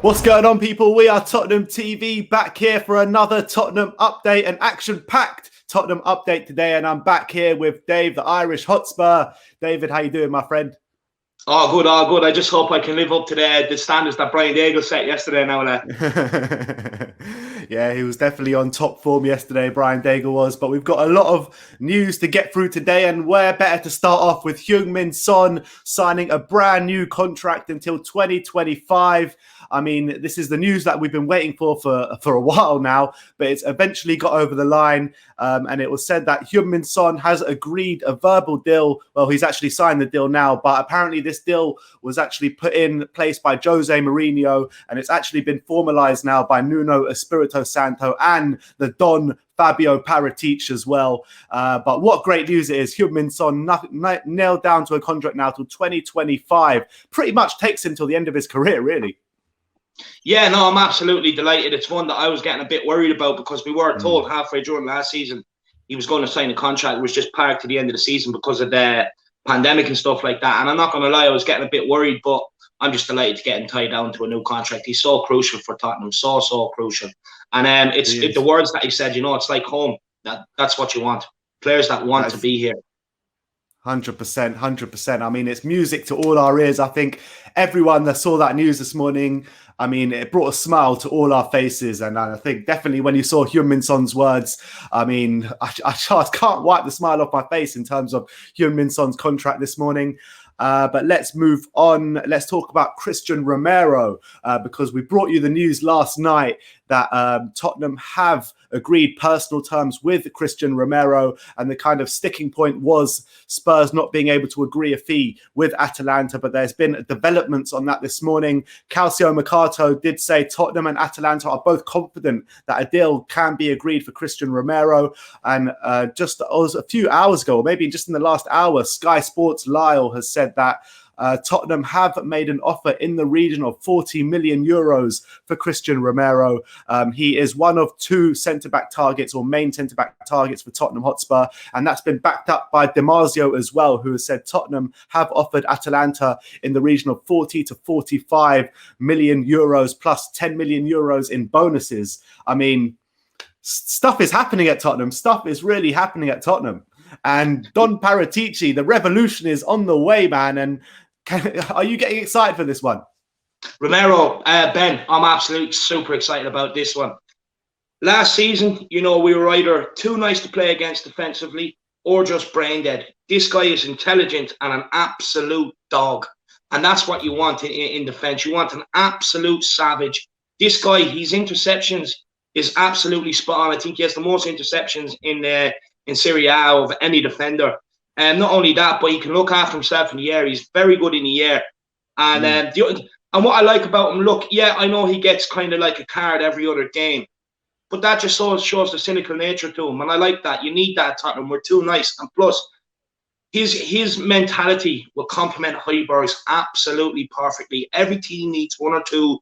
What's going on, people? We are Tottenham TV, back here for another Tottenham update, an action-packed Tottenham update today, and I'm back here with Dave, the Irish Hotspur. David, how you doing, my friend? Oh, good, all good. I just hope I can live up to the standards that Brian Daigle set yesterday now and then. Yeah, he was definitely on top form yesterday, Brian Daigle was, but we've got a lot of news to get through today, and where better to start off with Heung-min Son signing a brand new contract until 2025. I mean, this is the news that we've been waiting for a while now, but it's eventually got over the line, and it was said that Heung-min Son has agreed a verbal deal. Well, he's actually signed the deal now, but apparently this deal was actually put in place by Jose Mourinho, and it's actually been formalized now by Nuno Espirito Santo and the Don Fabio Paratici as well. But what great news it is. Heung-min Son nailed down to a contract now till 2025. Pretty much takes him till the end of his career, really. Yeah, no, I'm absolutely delighted. It's one that I was getting a bit worried about because we were told halfway during last season he was going to sign a contract. It was just parked to the end of the season because of the pandemic and stuff like that. And I'm not going to lie, I was getting a bit worried, but I'm just delighted to get him tied down to a new contract. He's so crucial for Tottenham, so crucial. And it's the words that he said, you know, it's like home. That's what you want. Players that want to be here. 100%, 100%. I mean, it's music to all our ears. I think everyone that saw that news this morning, I mean, it brought a smile to all our faces. And I think definitely when you saw Heung-min Son's words, I mean, I can't wipe the smile off my face in terms of Heung-min Son's contract this morning. But let's move on. Let's talk about Christian Romero, because we brought you the news last night that Tottenham have agreed personal terms with Christian Romero, and the kind of sticking point was Spurs not being able to agree a fee with Atalanta, but there's been developments on that this morning. Calcio Mercato did say Tottenham and Atalanta are both confident that a deal can be agreed for Christian Romero, and just a few hours ago, or maybe just in the last hour, Sky Sports Lyle has said that Tottenham have made an offer in the region of 40 million euros for Christian Romero. He is one of two centre-back targets, or main centre-back targets for Tottenham Hotspur, and that's been backed up by Damasio as well, who has said Tottenham have offered Atalanta in the region of 40 to 45 million euros plus 10 million euros in bonuses. I mean, stuff is happening at Tottenham. Stuff is really happening at Tottenham. And Don Paratici, the revolution is on the way, man. And are you getting excited for this one? Romero, Ben, I'm absolutely super excited about this one. Last season, you know, we were either too nice to play against defensively or just brain dead. This guy is intelligent and an absolute dog. And that's what you want in defense. You want an absolute savage. This guy, his interceptions is absolutely spot on. I think he has the most interceptions in Serie A of any defender. And not only that, but he can look after himself in the air. He's very good in the air. And and what I like about him, look, yeah, I know he gets kind of like a card every other game, but that just shows the cynical nature to him. And I like that. You need that at Tottenham. We're too nice. And plus, his mentality will complement Højbjerg's absolutely perfectly. Every team needs one or two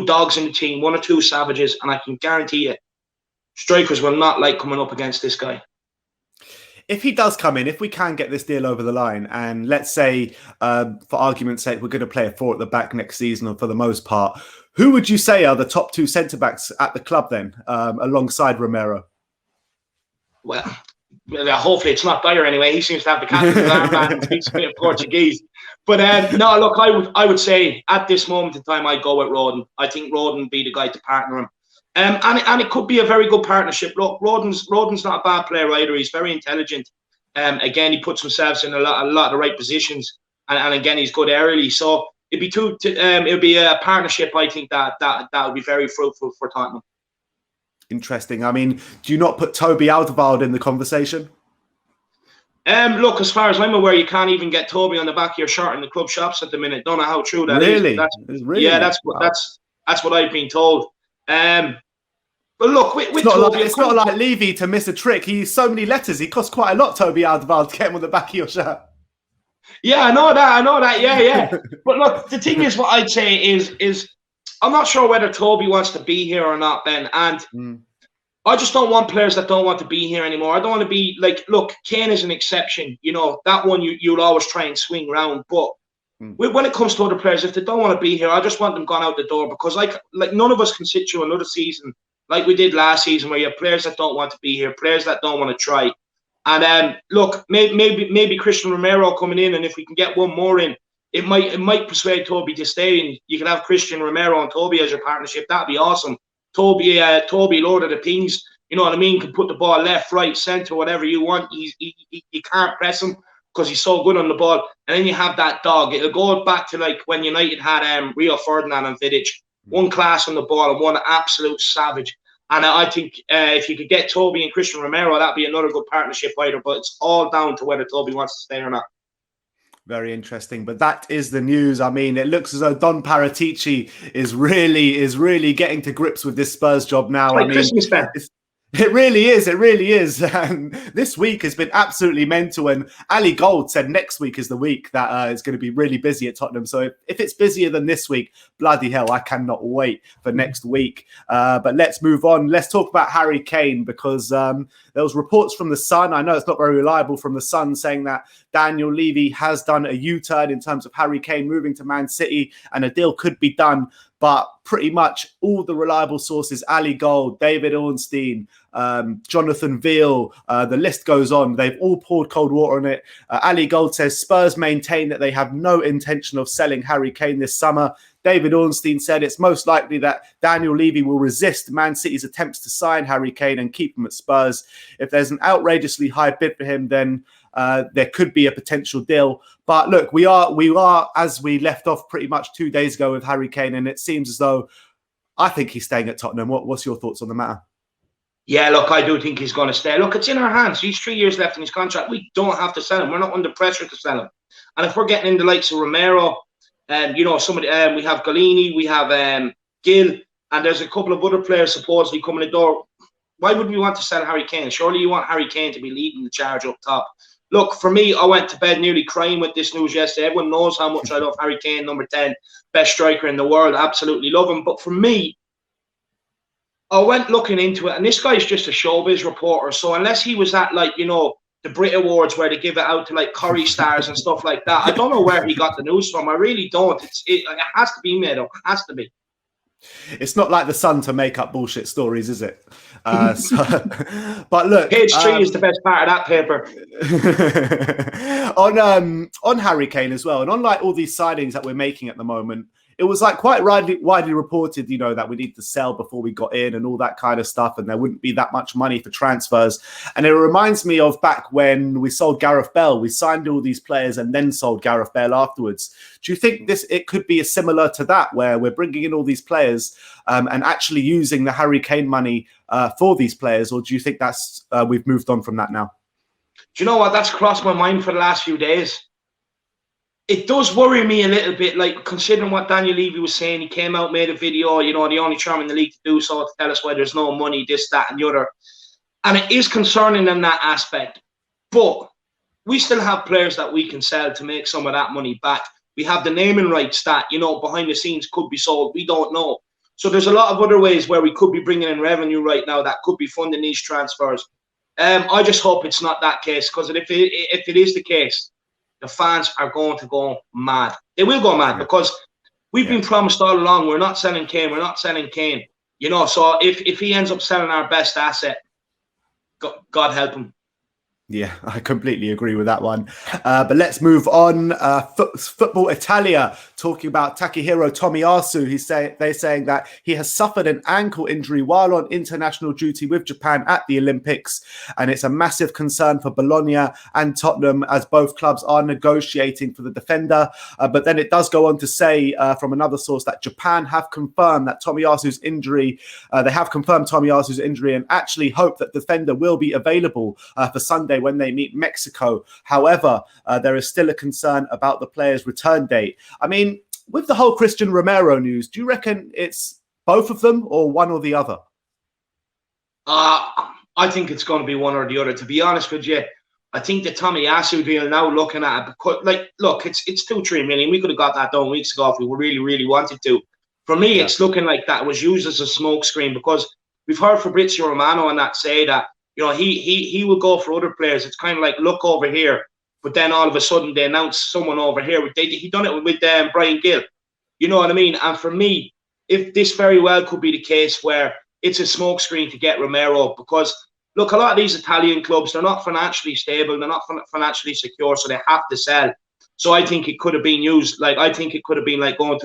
dogs in the team, one or two savages, and I can guarantee you, strikers will not like coming up against this guy. If he does come in, if we can get this deal over the line, and let's say, for argument's sake, we're going to play a four at the back next season, or for the most part, who would you say are the top two centre-backs at the club then, alongside Romero? Well, hopefully it's not Dyer anyway. He seems to have the captain's armband and speaks a bit of Portuguese. But no, look, I would say at this moment in time, I'd go with Rodon. I think Rodon would be the guy to partner him. And it could be a very good partnership. Look, Rodon's not a bad player either. He's very intelligent. Again, he puts himself in a lot of the right positions, and again, he's good aerially. So it'd be a partnership. I think that would be very fruitful for Tottenham. Interesting. I mean, do you not put Toby Alderweireld in the conversation? Look, as far as I'm aware, you can't even get Toby on the back of your shirt in the club shops at the minute. Don't know how true that is. Really? Yeah, that's what I've been told. But look, with Toby, it's not like Levy to miss a trick. He used so many letters. He cost quite a lot, Toby Alderweireld, to get him on the back of your shirt. Yeah, I know that. Yeah. But look, the thing is, what I'd say is I'm not sure whether Toby wants to be here or not, Ben. And I just don't want players that don't want to be here anymore. I don't want to be like, look, Kane is an exception. You know, that one you'll always try and swing round. But when it comes to other players, if they don't want to be here, I just want them gone out the door, because like none of us can sit through another season like we did last season, where you have players that don't want to be here, players that don't want to try. And look, maybe Christian Romero coming in, and if we can get one more in, it might persuade Toby to stay. And you can have Christian Romero and Toby as your partnership. That'd be awesome. Toby, Lord of the Things, you know what I mean, can put the ball left, right, centre, whatever you want. You can't press him because he's so good on the ball. And then you have that dog. It'll go back to like when United had Rio Ferdinand and Vidic. One class on the ball and one absolute savage. And I think if you could get Toby and Christian Romero, that'd be another good partnership either. But it's all down to whether Toby wants to stay or not. Very interesting. But that is the news. I mean, it looks as though Don Paratici is really getting to grips with this Spurs job now. It's like Christmas, Ben. It really is. It really is. And this week has been absolutely mental. And Ali Gold said next week is the week that it's going to be really busy at Tottenham. So if it's busier than this week, bloody hell, I cannot wait for next week. But let's move on. Let's talk about Harry Kane, because there was reports from The Sun. I know it's not very reliable, from The Sun, saying that Daniel Levy has done a U-turn in terms of Harry Kane moving to Man City and a deal could be done. But pretty much all the reliable sources, Ali Gold, David Ornstein, Jonathan Veal, the list goes on. They've all poured cold water on it. Ali Gold says Spurs maintain that they have no intention of selling Harry Kane this summer. David Ornstein said it's most likely that Daniel Levy will resist Man City's attempts to sign Harry Kane and keep him at Spurs. If there's an outrageously high bid for him, then there could be a potential deal. But look, we are as we left off pretty much 2 days ago with Harry Kane, and it seems as though I think he's staying at Tottenham. What's your thoughts on the matter? Yeah, look, I do think he's going to stay. Look, it's in our hands. He's 3 years left in his contract. We don't have to sell him. We're not under pressure to sell him. And if we're getting in the likes of Romero, you know, somebody, we have Galini, we have Gill, and there's a couple of other players supposedly coming the door. Why would we want to sell Harry Kane? Surely you want Harry Kane to be leading the charge up top. Look, for me, I went to bed nearly crying with this news yesterday. Everyone knows how much I love Harry Kane, number 10, best striker in the world. Absolutely love him. But for me, I went looking into it, and this guy's just a showbiz reporter. So unless he was at, like, you know, the Brit Awards where they give it out to, like, Curry stars and stuff like that, I don't know where he got the news from. I really don't. It has to be made up. It has to be. It's not like The Sun to make up bullshit stories, is it? But look, Page 3 is the best part of that paper. on Harry Kane as well, and on like all these signings that we're making at the moment, it was like quite widely reported, you know, that we need to sell before we got in and all that kind of stuff, and there wouldn't be that much money for transfers. And it reminds me of back when we sold Gareth Bale. We signed all these players and then sold Gareth Bale afterwards. Do you think it could be similar to that, where we're bringing in all these players and actually using the Harry Kane money for these players, or do you think that's we've moved on from that now? Do you know what? That's crossed my mind for the last few days. It does worry me a little bit, like, considering what Daniel Levy was saying. He came out, made a video, you know, the only charm in the league to do so, to tell us why there's no money, this, that, and the other. And it is concerning in that aspect. But we still have players that we can sell to make some of that money back. We have the naming rights that, you know, behind the scenes could be sold. We don't know. So there's a lot of other ways where we could be bringing in revenue right now that could be funding these transfers. I just hope it's not that case, because if it is the case, the fans are going to go mad. They will go mad, because we've been promised all along, we're not selling Kane, we're not selling Kane. You know, so if he ends up selling our best asset, God help him. Yeah, I completely agree with that one. But let's move on. Football Italia, talking about Takehiro Tomiyasu. They're saying that he has suffered an ankle injury while on international duty with Japan at the Olympics. And it's a massive concern for Bologna and Tottenham, as both clubs are negotiating for the defender. But then it does go on to say from another source that Japan have confirmed that Tomiyasu's injury, they have confirmed Tomiyasu's injury and actually hope that the defender will be available for Sunday when they meet Mexico. However, there is still a concern about the player's return date. I mean, with the whole Christian Romero news, do you reckon it's both of them or one or the other? I think it's going to be one or the other, to be honest with you. I think the Tomiyasu deal, now looking at it, because, like, look, it's 2-3 million. We could have got that done weeks ago if we really wanted to. For me, it's looking like that was used as a smokescreen, because we've heard Fabrizio Romano and that say that, you know, he will go for other players. It's kind of like, look over here. but then all of a sudden they announced someone over here. He done it with Brian Gill. You know what I mean? And for me, if this very well could be the case where it's a smokescreen to get Romero, because look, a lot of these Italian clubs, they're not financially stable, they're not financially secure, so they have to sell. So I think it could have been used, like, I think it could have been like going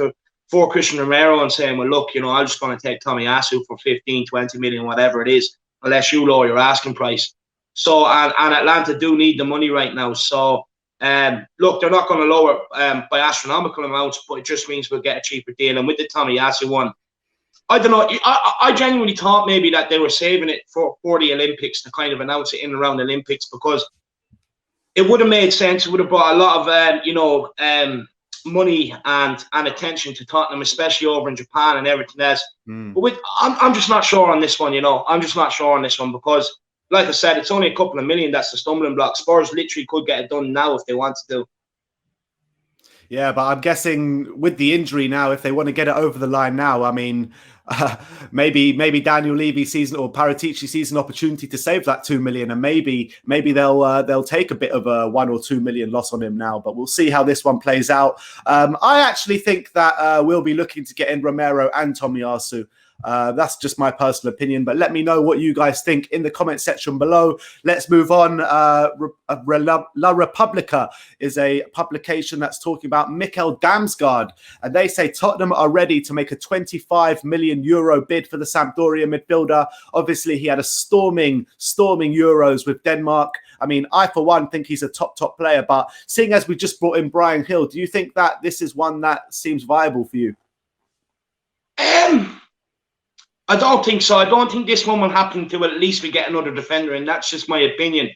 for Christian Romero and saying, well, look, you know, I'm just going to take Tomiyasu for 15, 20 million, whatever it is, unless you lower your asking price. So, and Atlanta do need the money right now. So, look, they're not going to lower by astronomical amounts, but it just means we'll get a cheaper deal. And with the Tomiyasu one, I don't know. I genuinely thought maybe that they were saving it for the Olympics to kind of announce it in and around the Olympics, because it would have made sense. It would have brought a lot of, money and attention to Tottenham, especially over in Japan and everything else. But I'm just not sure on this one, you know. I'm just not sure on this one because, like I said, it's only a couple of million. That's the stumbling block. Spurs literally could get it done now if they wanted to. Yeah, but I'm guessing with the injury now, if they want to get it over the line now, I mean, maybe Daniel Levy sees or Paratici sees an opportunity to save that 2 million, and maybe they'll take a bit of a 1 or 2 million loss on him now. But we'll see how this one plays out. I actually think that we'll be looking to get in Romero and Tomiyasu. That's just my personal opinion, but let me know what you guys think in the comment section below. Let's move on. La Repubblica is a publication that's talking about Mikhail Damgaard, and they say Tottenham are ready to make a 25 million euro bid for the Sampdoria midfielder. Obviously, he had a storming Euros with Denmark. I mean, I, for one, think he's a top player, but seeing as we just brought in Brian Hill, do you think that this is one that seems viable for you? I don't think so. I don't think this one will happen until at least we get another defender, and that's just my opinion.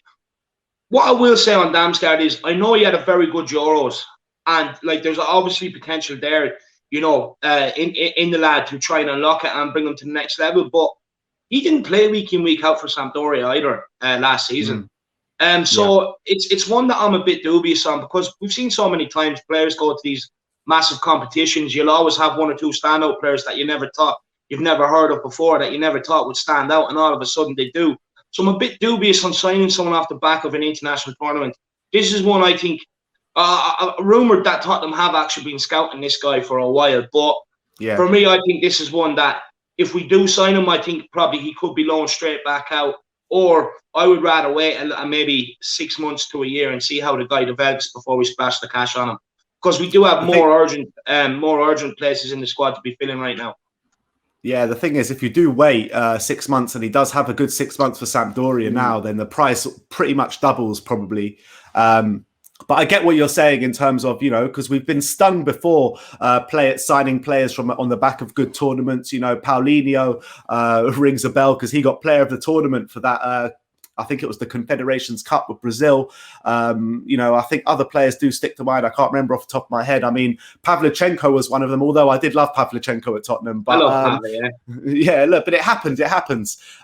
What I will say on Damgaard is I know he had a very good Euros, and like there's obviously potential there, you know, in the lad to try and unlock it and bring him to the next level. But he didn't play week in, week out for Sampdoria either last season. So it's one that I'm a bit dubious on, because we've seen so many times players go to these massive competitions. You'll always have one or two standout players that you've never heard of before, that you never thought would stand out, and all of a sudden they do. So I'm a bit dubious on signing someone off the back of an international tournament. This is one I think, rumoured that Tottenham have actually been scouting this guy for a while. But for me, I think this is one that if we do sign him, I think probably he could be loaned straight back out. Or I would rather wait maybe 6 months to a year and see how the guy develops before we splash the cash on him. Because we do have more urgent places in the squad to be filling right now. Yeah, the thing is, if you do wait 6 months, and he does have a good 6 months for Sampdoria now, then the price pretty much doubles probably. But I get what you're saying in terms of, you know, because we've been stung before signing players from on the back of good tournaments. You know, Paulinho rings a bell because he got player of the tournament for that. I think it was the Confederations Cup with Brazil. You know, I think other players do stick to mind. I can't remember off the top of my head. I mean, Pavlyuchenko was one of them, although I did love Pavlyuchenko at Tottenham. But, I love Pavly, yeah, look, but it happens.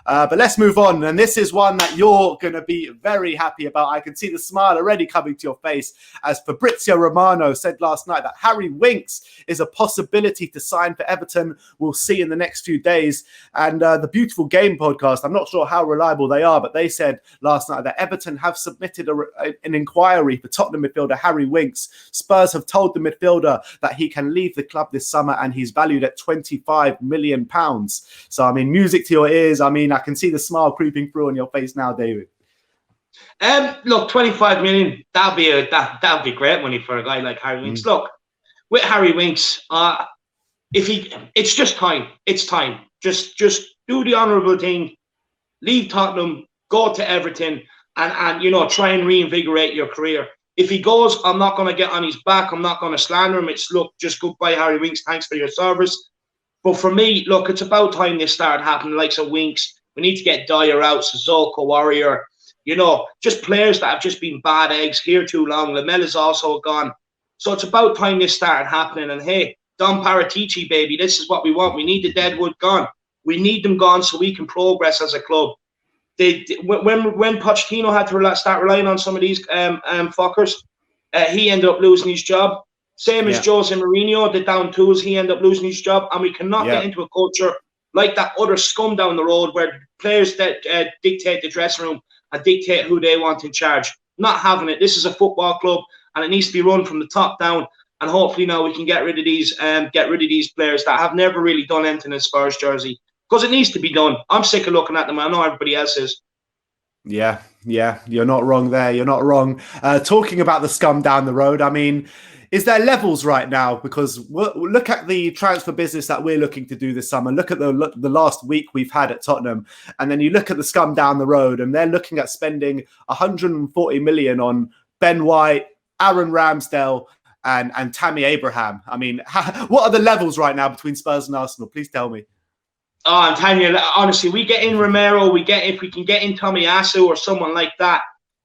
But let's move on. And this is one that you're going to be very happy about. I can see the smile already coming to your face, as Fabrizio Romano said last night that Harry Winks is a possibility to sign for Everton. We'll see in the next few days. And the Beautiful Game podcast, I'm not sure how reliable they are, but they said last night that Everton have submitted an inquiry for Tottenham midfielder Harry Winks. Spurs have told the midfielder that he can leave the club this summer, and he's valued at £25 million. So, I mean, music to your ears. I mean, I can see the smile creeping through on your face now, David. Look, 25 million, that'd be great money for a guy like Harry Winks. Look, with Harry Winks, it's just time. It's time. Just do the honourable thing. Leave Tottenham. Go to Everton and you know, try and reinvigorate your career. If he goes, I'm not going to get on his back. I'm not going to slander him. It's, look, just goodbye, Harry Winks. Thanks for your service. But for me, look, it's about time this started happening. Like so Winks, we need to get Dyer out, Sissoko, Warrior. You know, just players that have just been bad eggs here too long. Lamella's also gone. So it's about time this started happening. And hey, Don Paratici, baby, this is what we want. We need the deadwood gone. We need them gone so we can progress as a club. When Pochettino had to start relying on some of these fuckers, he ended up losing his job. Same as Jose Mourinho, the down tools, he ended up losing his job. And we cannot get into a culture like that other scum down the road where players that dictate the dressing room and dictate who they want in charge. Not having it. This is a football club, and it needs to be run from the top down. And hopefully now we can get rid of these players that have never really done anything in Spurs jersey, because it needs to be done. I'm sick of looking at them. I know everybody else is. Yeah, you're not wrong there. You're not wrong. Talking about the scum down the road, I mean, is there levels right now? Because look at the transfer business that we're looking to do this summer. Look at the last week we've had at Tottenham. And then you look at the scum down the road, and they're looking at spending 140 million on Ben White, Aaron Ramsdale, and Tammy Abraham. I mean, what are the levels right now between Spurs and Arsenal? Please tell me. Oh, I'm telling you, honestly, we get in Romero, if we can get in Tomiyasu or someone like that,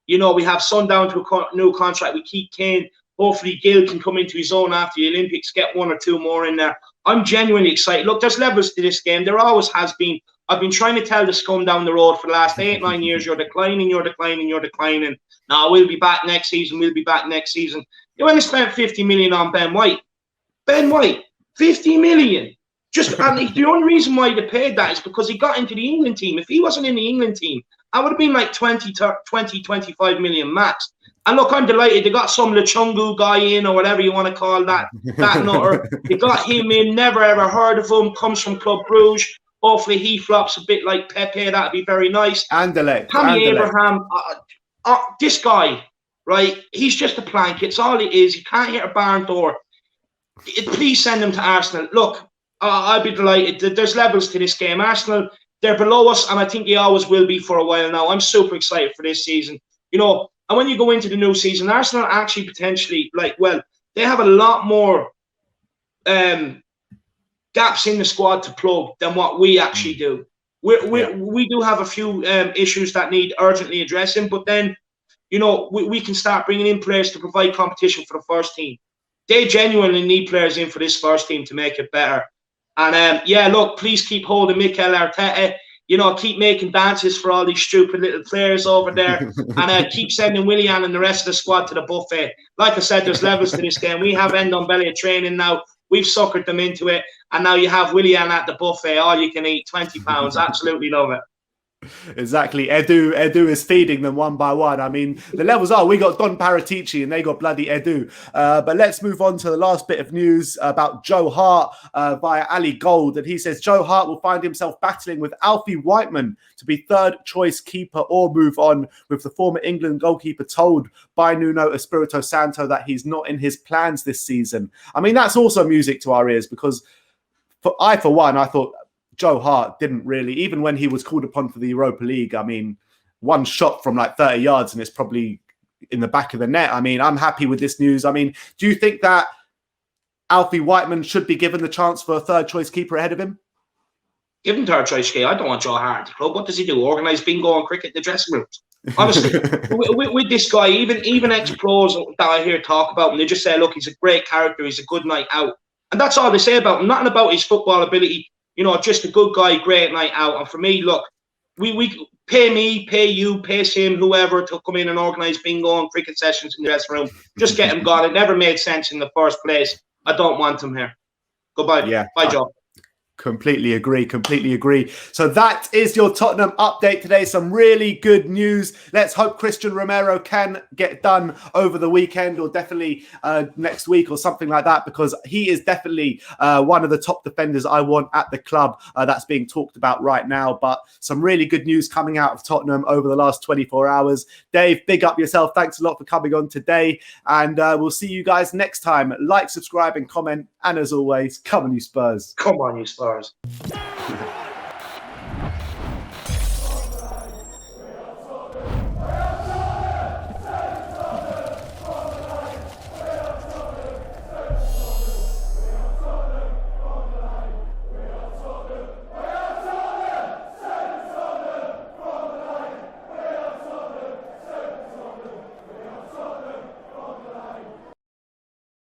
you know, we have Son down to a new contract. We keep Kane. Hopefully, Gil can come into his own after the Olympics, get one or two more in there. I'm genuinely excited. Look, there's levels to this game. There always has been. I've been trying to tell the scum down the road for the last 8-9 years, you're declining. Now, we'll be back next season. You only spent 50 million on Ben White. 50 million. And the only reason why they paid that is because he got into the England team. If he wasn't in the England team, I would have been like 25 million max. And look, I'm delighted. They got some Lechungu guy in, or whatever you want to call that nutter. They got him in, never ever heard of him, comes from Club Brugge. Hopefully he flops a bit like Pepe. That'd be very nice. Tammy Abraham, this guy, right? He's just a plank. It's all he is. He can't hit a barn door. Please send him to Arsenal. Look, I'd be delighted. There's levels to this game. Arsenal, they're below us, and I think they always will be for a while now. I'm super excited for this season. You know, and when you go into the new season, Arsenal actually potentially, they have a lot more gaps in the squad to plug than what we actually do. We do have a few issues that need urgently addressing, but then, you know, we can start bringing in players to provide competition for the first team. They genuinely need players in for this first team to make it better. And look, please keep holding Mikel Arteta. You know, keep making dances for all these stupid little players over there, and keep sending Willian and the rest of the squad to the buffet. Like I said, there's levels to this game. We have Ndombele training now. We've suckered them into it, and now you have Willian at the buffet. All you can eat, £20. Absolutely love it. Exactly. Edu is feeding them one by one. I mean, the levels are, we got Don Paratici and they got bloody Edu. But let's move on to the last bit of news about Joe Hart via Ali Gold. And he says Joe Hart will find himself battling with Alfie Whiteman to be third choice keeper or move on, with the former England goalkeeper told by Nuno Espirito Santo that he's not in his plans this season. I mean, that's also music to our ears, because for one, I thought Joe Hart didn't really, even when he was called upon for the Europa League, I mean, one shot from like 30 yards and it's probably in the back of the net. I mean, I'm happy with this news. I mean, do you think that Alfie Whiteman should be given the chance for a third choice keeper ahead of him? Give him third choice keeper. I don't want Joe Hart at the club. What does he do? Organise bingo and cricket in the dressing rooms? Honestly, with this guy, even ex-pros that I hear talk about him, they just say, look, he's a great character, he's a good night out. And that's all they say about him. Nothing about his football ability. You know, just a good guy, great night out. And for me, look, we pay me, pay you, pay him, whoever, to come in and organise bingo and cricket sessions in the dressing room. Just get him gone. It never made sense in the first place. I don't want him here. Goodbye. Yeah. Bye, Joe. Completely agree. So that is your Tottenham update today. Some really good news. Let's hope Christian Romero can get done over the weekend, or definitely next week or something like that, because he is definitely one of the top defenders I want at the club that's being talked about right now. But some really good news coming out of Tottenham over the last 24 hours. Dave, big up yourself. Thanks a lot for coming on today. And we'll see you guys next time. Like, subscribe and comment. And as always, come on you Spurs. Come on you Spurs.